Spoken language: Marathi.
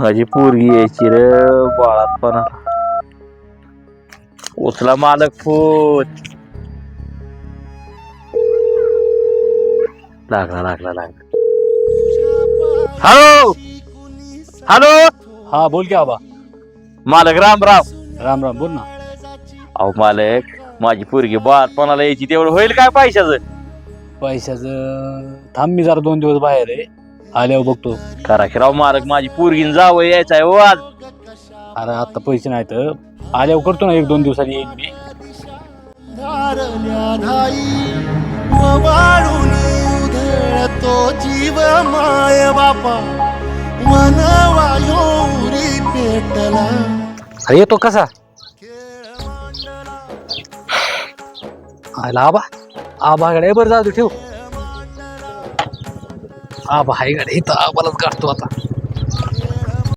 माझी पोरगी यायची रे बाळातपणा. उचला मालक फोन. लागला. Hello hello. हा बोल की आबा. मालक राम राम. राम राम बोल ना. अहो मालक, माझी पोरगी बाळातपणाला यायची, तेवढं होईल काय पैशाचं? पैशाचं थांब, मी जरा 2 दिवस बाहेर आहे, आल्यावर बघतो. करा की राव मालक, माझी पोरगीन जावं यायचं आहे हो आज. अरे आता पैसे नाहीत, आल्यावर करतो ना, 1-2 दिवसांनी येईन मी. तो जीव माय बापा मनवायोरी पेटला. अरे येतो कसा आला आबा. आबा गाड्या बरं जाऊ ठेव. आबा हाय गाड्या इथं, आबालाच गाठतो आता.